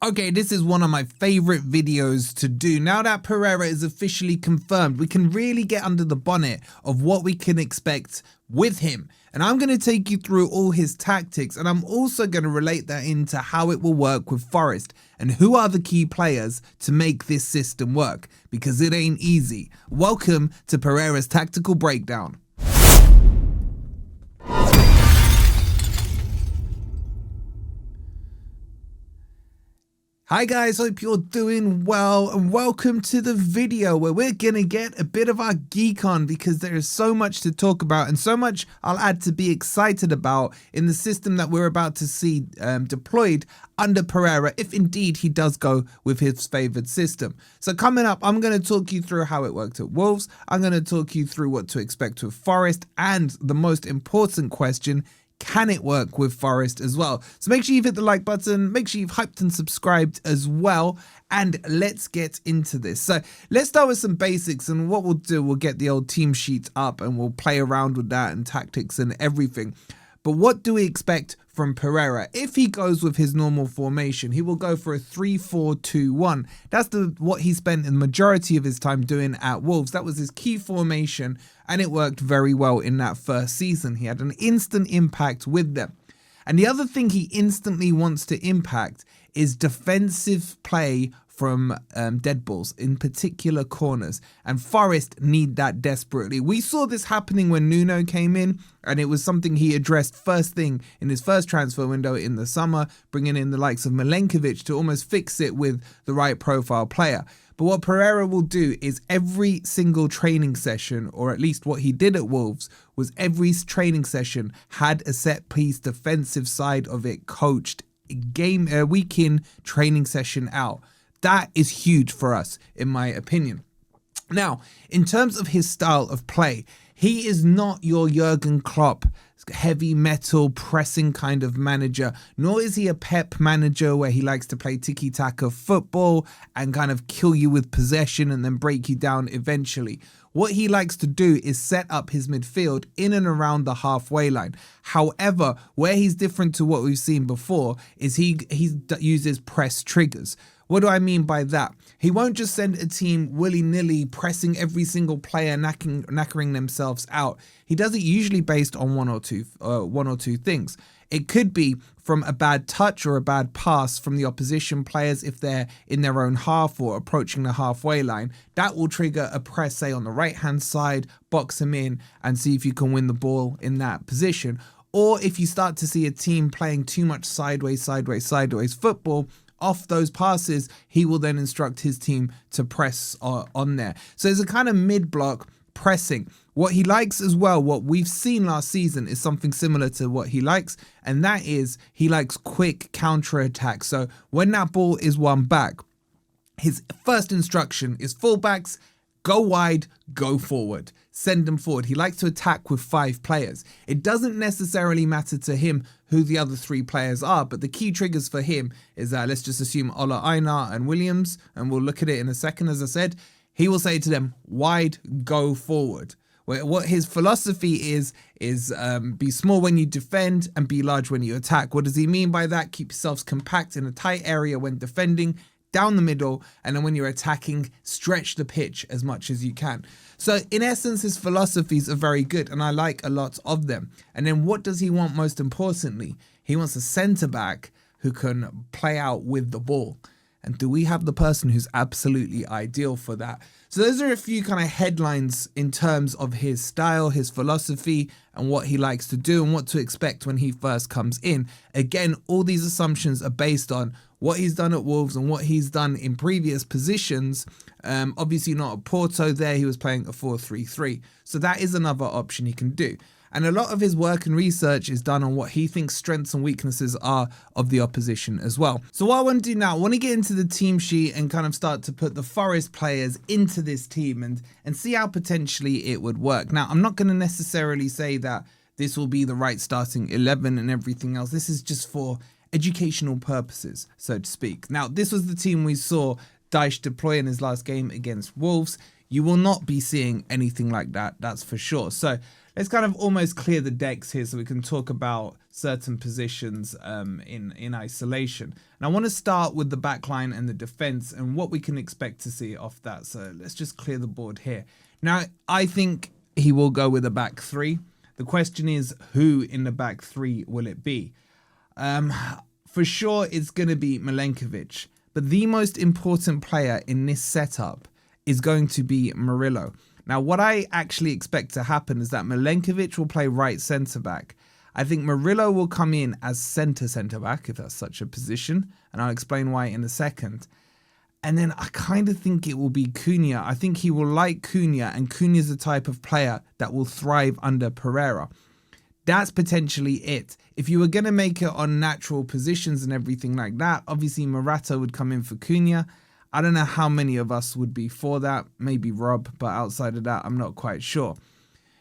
Okay, this is one of my favorite videos to do. Now that Pereira is officially confirmed, we can really get under the bonnet of what we can expect with him. And I'm going to take you through all his tactics, and I'm also going to relate that into how it will work with Forest and who are the key players to make this system work, because it ain't easy. Welcome to Pereira's Tactical Breakdown. Hi guys, hope you're doing well and welcome to the video where we're gonna get a bit of our geek on, because there is so much to talk about and so much I'll add to be excited about in the system that we're about to see deployed under Pereira, if indeed he does go with his favoured system. So coming up, I'm going to talk you through how it worked at Wolves, I'm going to talk you through what to expect with Forest, and the most important question, can it work with Forest as well? So make sure you've hit the like button, make sure you've hyped and subscribed as well, and let's get into this. So let's start with some basics, and what we'll do, we'll get the old team sheet up and we'll play around with that and tactics and everything. But what do we expect from Pereira? If he goes with his normal formation, he will go for a 3-4-2-1. That's what he spent the majority of his time doing at Wolves. That was his key formation, and it worked very well in that first season. He had an instant impact with them. And the other thing he instantly wants to impact is defensive play from dead balls, in particular corners, and Forest need that desperately. We saw this happening when Nuno came in, and it was something he addressed first thing in his first transfer window in the summer, bringing in the likes of Milenkovic to almost fix it with the right profile player. But what Pereira will do is every single training session, or at least what he did at Wolves, was every training session had a set piece defensive side of it coached, week in, training session out. That is huge for us, in my opinion. Now, in terms of his style of play, he is not your Jurgen Klopp heavy metal pressing kind of manager, nor is he a Pep manager where he likes to play tiki-taka football and kind of kill you with possession and then break you down eventually. What he likes to do is set up his midfield in and around the halfway line. However, where he's different to what we've seen before is he uses press triggers. What do I mean by that? He won't just send a team willy-nilly pressing every single player, knackering themselves out. He does it usually based on one or two things. It could be from a bad touch or a bad pass from the opposition players if they're in their own half or approaching the halfway line. That will trigger a press, say, on the right-hand side, box them in and see if you can win the ball in that position. Or if you start to see a team playing too much sideways football, off those passes, he will then instruct his team to press on there. So there's a kind of mid-block pressing. What he likes as well, what we've seen last season, is something similar to what he likes, and that is he likes quick counter-attack. So when that ball is won back, his first instruction is fullbacks, go wide, go forward. Send them forward. He likes to attack with 5 players. It doesn't necessarily matter to him who the other 3 players are, but the key triggers for him is that, let's just assume Ola Aina and Williams, and we'll look at it in a second, as I said. He will say to them, wide, go forward. What his philosophy is be small when you defend and be large when you attack. What does he mean by that? Keep yourselves compact in a tight area when defending, down the middle, and then when you're attacking, stretch the pitch as much as you can. So in essence, his philosophies are very good, and I like a lot of them. And then what does he want most importantly? He wants a centre-back who can play out with the ball. And do we have the person who's absolutely ideal for that? So those are a few kind of headlines in terms of his style, his philosophy, and what he likes to do and what to expect when he first comes in. Again, all these assumptions are based on what he's done at Wolves and what he's done in previous positions. Obviously not at Porto there, he was playing a 4-3-3. So that is another option he can do. And a lot of his work and research is done on what he thinks strengths and weaknesses are of the opposition as well. So what I want to do now, I want to get into the team sheet and kind of start to put the Forest players into this team and see how potentially it would work. Now, I'm not going to necessarily say that this will be the right starting 11 and everything else. This is just for educational purposes, so to speak. Now, this was the team we saw Dyche deploy in his last game against Wolves. You will not be seeing anything like that, that's for sure. So let's kind of almost clear the decks here so we can talk about certain positions in isolation. And I want to start with the back line and the defense and what we can expect to see off that. So let's just clear the board here. Now, I think he will go with a back three. The question is, who in the back three will it be? For sure, it's going to be Milenkovic. But the most important player in this setup is going to be Murillo. Now, what I actually expect to happen is that Milenkovic will play right centre-back. I think Murillo will come in as centre-back, if that's such a position. And I'll explain why in a second. And then I kind of think it will be Cunha. I think he will like Cunha, and Cunha is the type of player that will thrive under Pereira. That's potentially it. If you were going to make it on natural positions and everything like that, obviously Morata would come in for Cunha. I don't know how many of us would be for that. Maybe Rob, but outside of that, I'm not quite sure.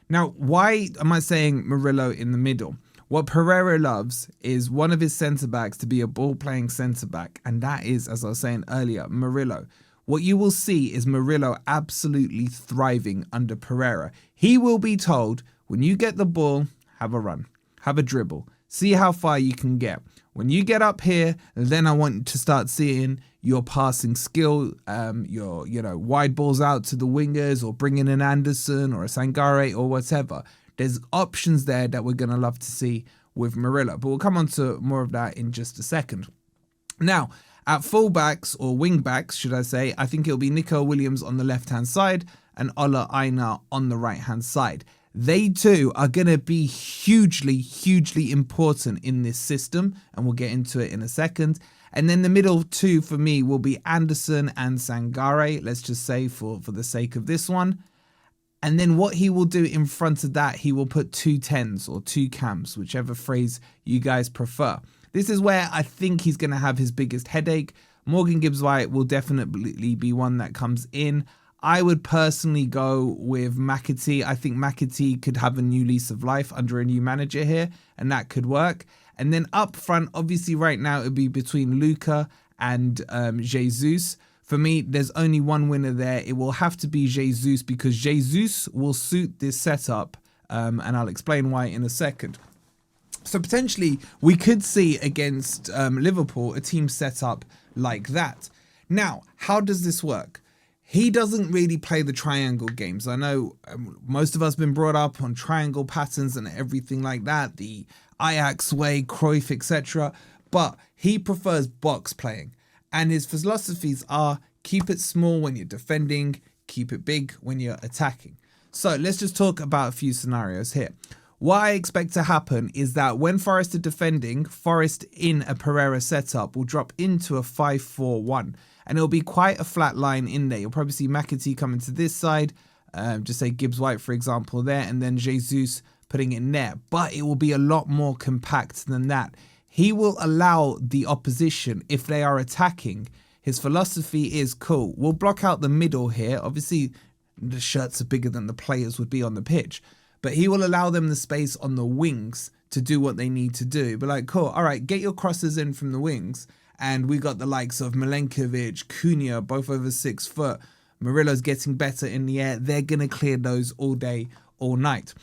Now, why am I saying Murillo in the middle? What Pereira loves is one of his centre-backs to be a ball-playing centre-back, and that is, as I was saying earlier, Murillo. What you will see is Murillo absolutely thriving under Pereira. He will be told, when you get the ball, have a run, have a dribble, see how far you can get. When you get up here, then I want to start seeing your passing skill, your wide balls out to the wingers, or bringing in Anderson or a Sangare or whatever. There's options there that we're going to love to see with Murillo, but we'll come on to more of that in just a second. Now, at fullbacks, or wingbacks, should I say, I think it'll be Nico Williams on the left-hand side and Ola Aina on the right-hand side. They too are going to be hugely important in this system, and we'll get into it in a second. And then the middle two for me will be Anderson and Sangare, let's just say for the sake of this one. And then what he will do in front of that, he will put 2 10s or 2 cams, whichever phrase you guys prefer. This is where I think he's going to have his biggest headache. Morgan Gibbs-White will definitely be one that comes in. I would personally go with McAtee. I think McAtee could have a new lease of life under a new manager here, and that could work. And then up front, obviously right now it would be between Luca and Jesus. For me, there's only one winner there. It will have to be Jesus, because Jesus will suit this setup, and I'll explain why in a second. So potentially we could see against Liverpool a team set up like that. Now, how does this work? He doesn't really play the triangle games. I know most of us have been brought up on triangle patterns and everything like that, the Ajax way, Cruyff, etc. But he prefers box playing. And his philosophies are keep it small when you're defending, keep it big when you're attacking. So let's just talk about a few scenarios here. What I expect to happen is that when Forest are defending, Forest in a Pereira setup will drop into a 5-4-1. And it'll be quite a flat line in there. You'll probably see McAtee coming to this side, just say Gibbs-White, for example, there, and then Jesus putting it in there. But it will be a lot more compact than that. He will allow the opposition, if they are attacking, his philosophy is cool. We'll block out the middle here. Obviously, the shirts are bigger than the players would be on the pitch. But he will allow them the space on the wings to do what they need to do. But like, cool, all right, get your crosses in from the wings. And we got the likes of Milenkovic, Cunha, both over 6 foot. Murillo's getting better in the air. They're going to clear those all day, all night.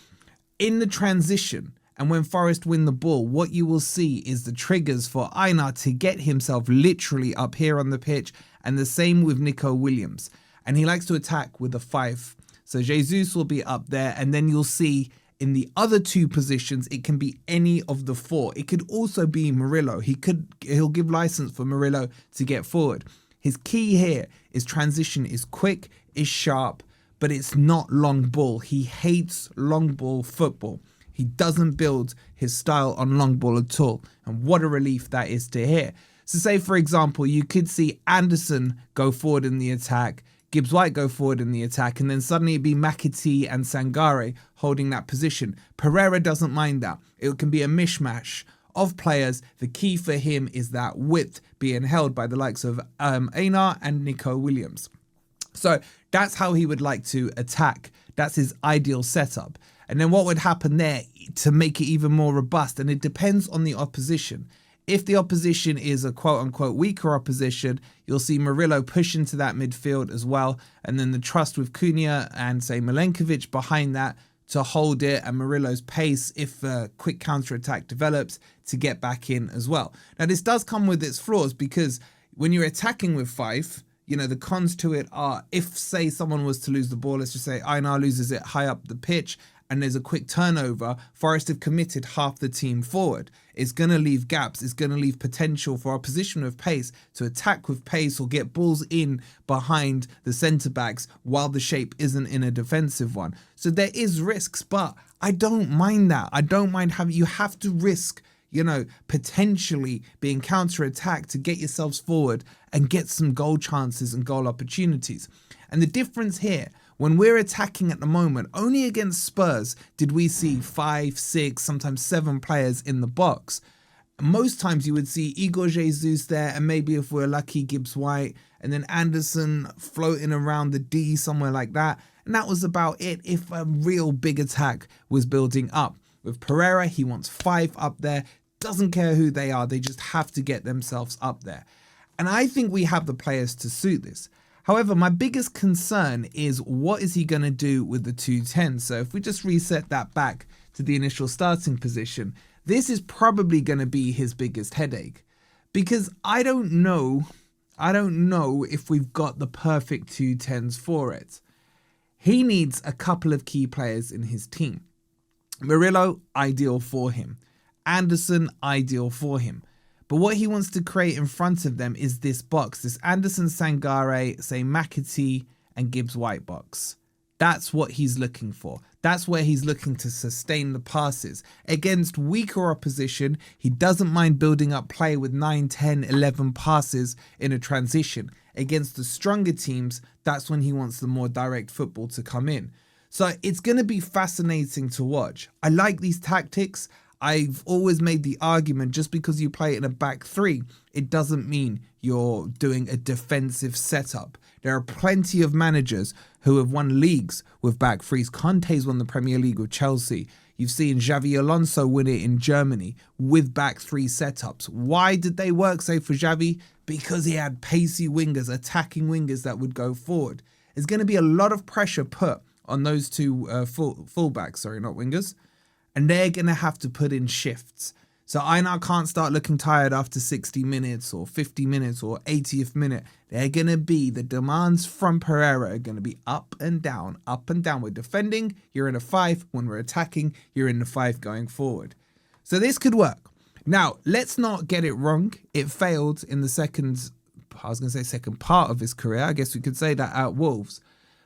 In the transition, and when Forest win the ball, what you will see is the triggers for Aina to get himself literally up here on the pitch. And the same with Nico Williams. And he likes to attack with a 5. So Jesus will be up there. And then you'll see in the other 2 positions, it can be any of the 4. It could also be Murillo. He'll give license for Murillo to get forward. His key here is transition is quick, is sharp, but it's not long ball. He hates long ball football. He doesn't build his style on long ball at all. And what a relief that is to hear. So say, for example, you could see Anderson go forward in the attack, Gibbs-White go forward in the attack, and then suddenly it'd be McAtee and Sangare holding that position. Pereira doesn't mind that. It can be a mishmash of players. The key for him is that width being held by the likes of Einar and Nico Williams. So that's how he would like to attack. That's his ideal setup. And then what would happen there to make it even more robust? And it depends on the opposition. If the opposition is a quote-unquote weaker opposition, you'll see Murillo push into that midfield as well. And then the trust with Cunha and, say, Milenkovic behind that to hold it, and Murillo's pace if a quick counter-attack develops to get back in as well. Now, this does come with its flaws, because when you're attacking with 5, you know, the cons to it are, if, say, someone was to lose the ball, let's just say Einar loses it high up the pitch, and there's a quick turnover, Forest have committed half the team forward. It's going to leave gaps. It's going to leave potential for opposition with pace to attack with pace or get balls in behind the centre-backs while the shape isn't in a defensive one. So there is risks, but I don't mind that. I don't mind having, you have to risk, you know, potentially being counter-attacked to get yourselves forward and get some goal chances and goal opportunities. And the difference here, when we're attacking at the moment, only against Spurs did we see 5, 6, sometimes 7 players in the box. Most times you would see Igor Jesus there, and maybe if we're lucky, Gibbs White, and then Anderson floating around the D, somewhere like that. And that was about it if a real big attack was building up. With Pereira, he wants 5 up there. Doesn't care who they are, they just have to get themselves up there. And I think we have the players to suit this. However, my biggest concern is, what is he going to do with the 210? So if we just reset that back to the initial starting position, this is probably going to be his biggest headache, because I don't know if we've got the perfect 210s for it. He needs a couple of key players in his team. Murillo, ideal for him. Anderson, ideal for him. But what he wants to create in front of them is this box, this Anderson, Sangare, say McAtee and Gibbs White box. That's what he's looking for. That's where he's looking to sustain the passes. Against weaker opposition, he doesn't mind building up play with 9, 10, 11 passes in a transition. Against the stronger teams, that's when he wants the more direct football to come in. So it's going to be fascinating to watch. I like these tactics. I've always made the argument, just because you play in a back 3, it doesn't mean you're doing a defensive setup. There are plenty of managers who have won leagues with back 3s. Conte's won the Premier League with Chelsea. You've seen Xavi Alonso win it in Germany with back 3 setups. Why did they work, say, for Xavi? Because he had pacey wingers, attacking wingers that would go forward. There's going to be a lot of pressure put on those two fullbacks, sorry, not wingers. And they're going to have to put in shifts. So Einar can't start looking tired after 60 minutes or 50 minutes or 80th minute. They're going to be, the demands from Pereira are going to be up and down, up and down. We're defending, you're in a 5. When we're attacking, you're in the 5 going forward. So this could work. Now, let's not get it wrong. It failed in the second part of his career. I guess we could say that at Wolves.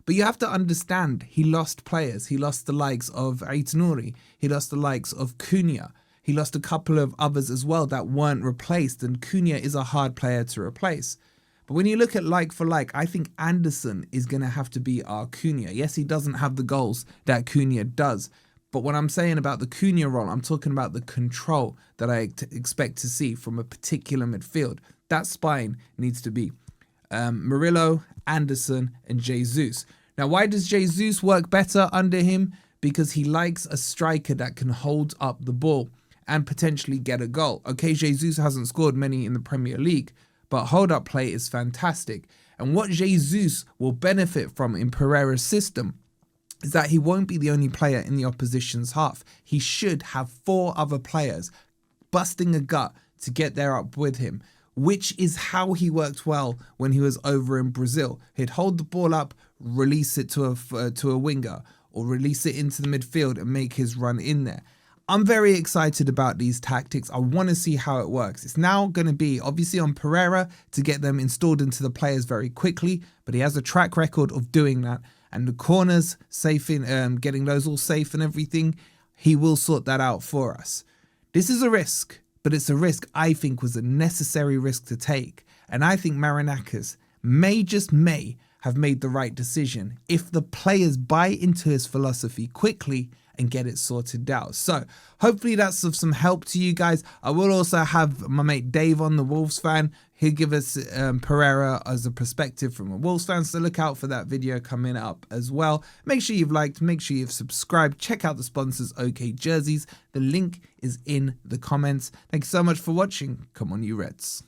But you have to understand, he lost players. He lost the likes of Aït-Nouri. He lost the likes of Cunha. He lost a couple of others as well that weren't replaced. And Cunha is a hard player to replace. But when you look at like for like, I think Anderson is going to have to be our Cunha. Yes, he doesn't have the goals that Cunha does. But what I'm saying about the Cunha role, I'm talking about the control that I expect to see from a particular midfield. That spine needs to be Murillo, Anderson and Jesus. Now, why does Jesus work better under him? Because he likes a striker that can hold up the ball and potentially get a goal. Okay, Jesus hasn't scored many in the Premier League, but hold-up play is fantastic. And what Jesus will benefit from in Pereira's system is that he won't be the only player in the opposition's half. He should have 4 other players busting a gut to get there up with him, which is how he worked well when he was over in Brazil. He'd hold the ball up, release it to a winger, or release it into the midfield and make his run in there. I'm very excited about these tactics. I want to see how it works. It's now going to be obviously on Pereira to get them installed into the players very quickly, but he has a track record of doing that. And the corners, safe in, getting those all safe and everything, he will sort that out for us. This is a risk, but it's a risk I think was a necessary risk to take. And I think Marinakis may have made the right decision if the players buy into his philosophy quickly and get it sorted out. So hopefully that's of some help to you guys. I will also have my mate Dave on, the Wolves fan. He'll give us Pereira as a perspective from a Wolves fan. So look out for that video coming up as well. Make sure you've liked, make sure you've subscribed. Check out the sponsors, OK Jerseys. The link is in the comments. Thank you so much for watching. Come on, you Reds.